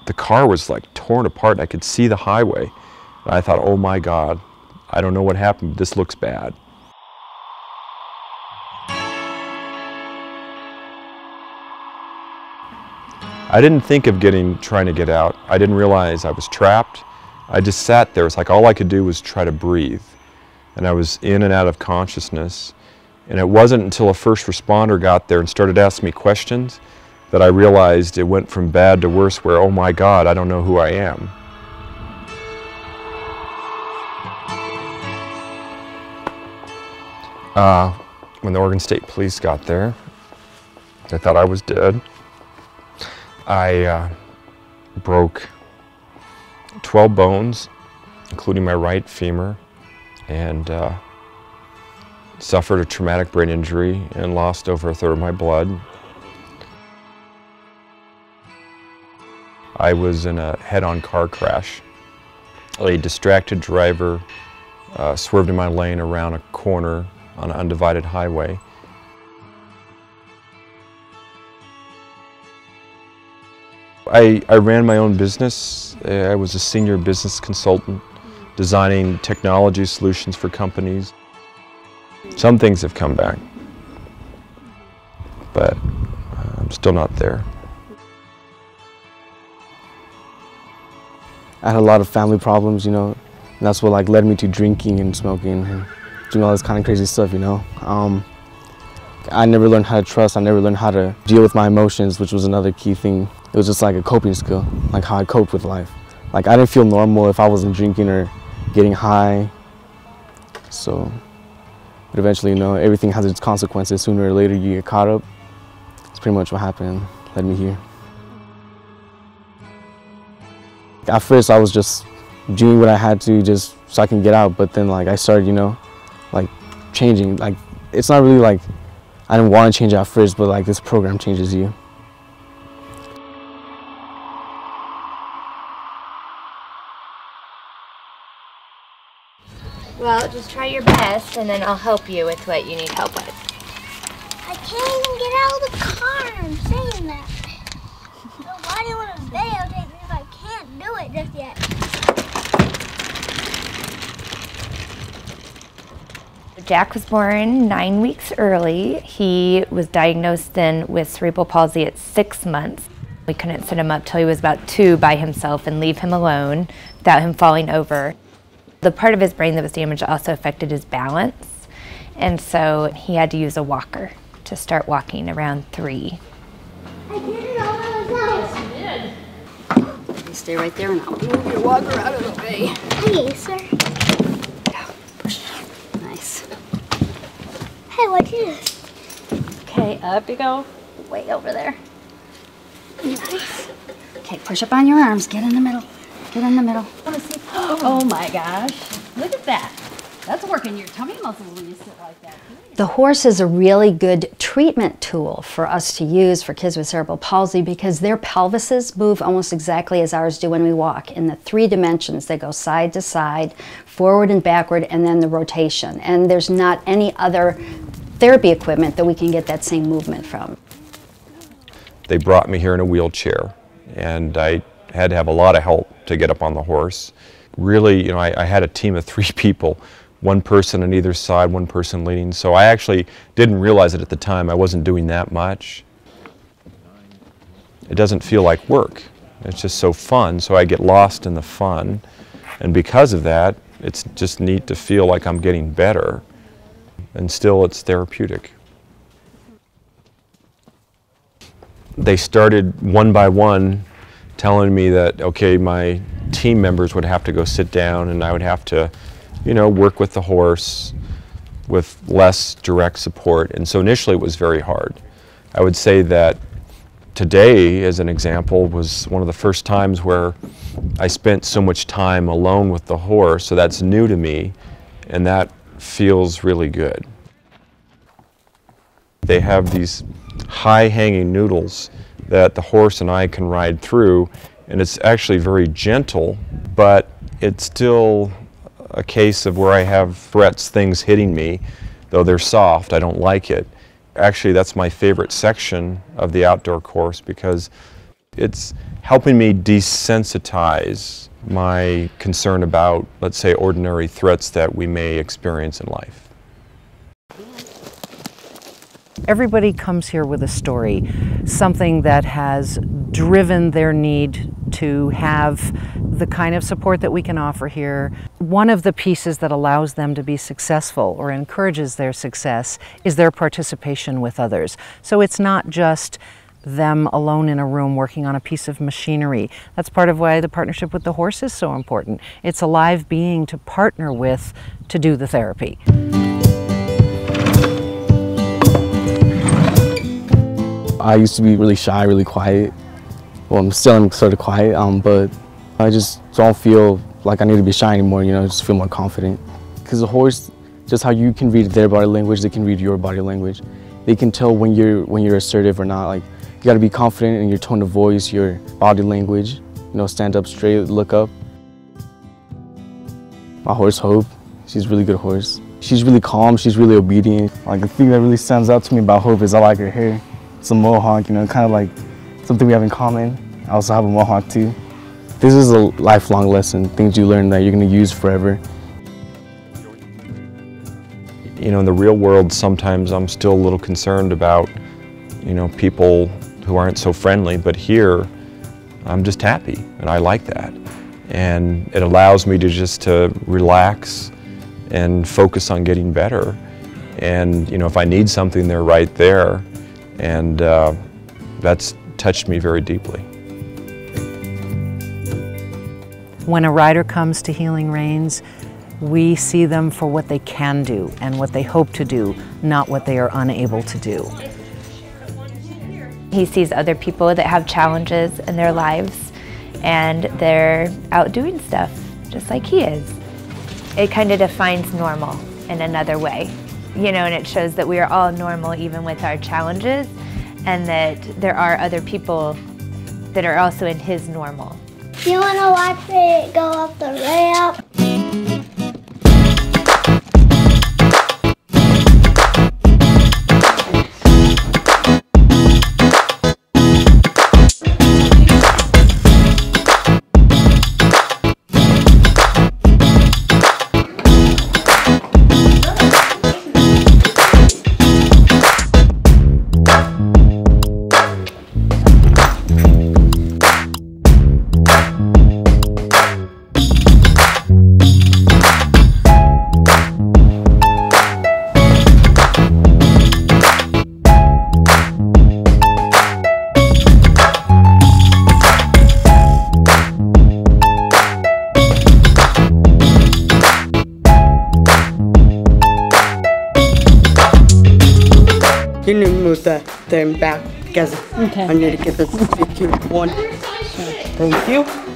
the car was like torn apart and I could see the highway. And I thought, oh my God, I don't know what happened, but this looks bad. I didn't think of trying to get out. I didn't realize I was trapped. I just sat there. It's like all I could do was try to breathe. And I was in and out of consciousness. And it wasn't until a first responder got there and started asking me questions that I realized it went from bad to worse, where, oh my God, I don't know who I am. When the Oregon State Police got there, they thought I was dead. I broke 12 bones, including my right femur, and suffered a traumatic brain injury and lost over 1/3 of my blood. I was in a head-on car crash. A distracted driver swerved in my lane around a corner on an undivided highway. I ran my own business. I was a senior business consultant, designing technology solutions for companies. Some things have come back, but I'm still not there. I had a lot of family problems, you know, and that's what like led me to drinking and smoking and doing all this kind of crazy stuff, you know. I never learned how to trust. I never learned how to deal with my emotions, which was another key thing. It was just like a coping skill, like how I coped with life. Like I didn't feel normal if I wasn't drinking or getting high. So, but eventually, you know, everything has its consequences. Sooner or later, you get caught up. That's pretty much what happened, led me here. At first, I was just doing what I had to just so I can get out. But then, like, I started, you know, like changing. Like, it's not really like I didn't want to change at first, but like this program changes you. Well, just try your best, and then I'll help you with what you need help with. I can't even get out of the car. I'm saying that. So why do you want to videotape me if I can't do it just yet? Jack was born 9 weeks early. He was diagnosed then with cerebral palsy at 6 months. We couldn't set him up till he was about 2 by himself and leave him alone without him falling over. The part of his brain that was damaged also affected his balance, and so he had to use a walker to start walking around 3. I did it all by myself. Yes, you did. You stay right there and I'll move your walker out of the way. Okay, sir. Push. Nice. Hey, what'd you do? Okay, up you go. Way over there. Nice. Okay, push up on your arms. Get in the middle. Get in the middle. Oh my gosh. Look at that. That's working your tummy muscles when you sit like that. The horse is a really good treatment tool for us to use for kids with cerebral palsy because their pelvises move almost exactly as ours do when we walk in the 3 dimensions. They go side to side, forward and backward, and then the rotation. And there's not any other therapy equipment that we can get that same movement from. They brought me here in a wheelchair, and I had to have a lot of help to get up on the horse. Really, you know, I had a team of 3 people, 1 person on either side, 1 person leading. So I actually didn't realize it at the time. I wasn't doing that much. It doesn't feel like work. It's just so fun, so I get lost in the fun. And because of that, it's just neat to feel like I'm getting better. And still, it's therapeutic. They started one by one telling me that, okay, my team members would have to go sit down and I would have to, you know, work with the horse with less direct support. And so initially it was very hard. I would say that today, as an example, was one of the first times where I spent so much time alone with the horse, so that's new to me, and that feels really good. They have these high-hanging noodles that the horse and I can ride through, and it's actually very gentle, but it's still a case of where I have threats, things hitting me. Though they're soft, I don't like it. Actually, that's my favorite section of the outdoor course because it's helping me desensitize my concern about, let's say, ordinary threats that we may experience in life. Everybody comes here with a story, something that has driven their need to have the kind of support that we can offer here. One of the pieces that allows them to be successful or encourages their success is their participation with others. So it's not just them alone in a room working on a piece of machinery. That's part of why the partnership with the horse is so important. It's a live being to partner with to do the therapy. I used to be really shy, really quiet. Well, I'm still sort of quiet, but I just don't feel like I need to be shy anymore, you know, just feel more confident. Because the horse, just how you can read their body language, they can read your body language. They can tell when you're assertive or not. Like, you gotta be confident in your tone of voice, your body language, you know, stand up straight, look up. My horse, Hope, she's a really good horse. She's really calm, she's really obedient. Like, the thing that really stands out to me about Hope is I like her hair. It's a mohawk, you know, kind of like something we have in common. I also have a mohawk too. This is a lifelong lesson, things you learn that you're going to use forever. You know, in the real world, sometimes I'm still a little concerned about, you know, people who aren't so friendly, but here, I'm just happy, and I like that. And it allows me to just to relax and focus on getting better. And, you know, if I need something, they're right there. And that's touched me very deeply. When a rider comes to Healing Reins, we see them for what they can do and what they hope to do, not what they are unable to do. He sees other people that have challenges in their lives and they're out doing stuff just like he is. It kind of defines normal in another way. You know, and it shows that we are all normal even with our challenges and that there are other people that are also in his normal. You want to watch it go up the ramp? You need to move the thing back together. Okay. I need to get this cute one. Thank you.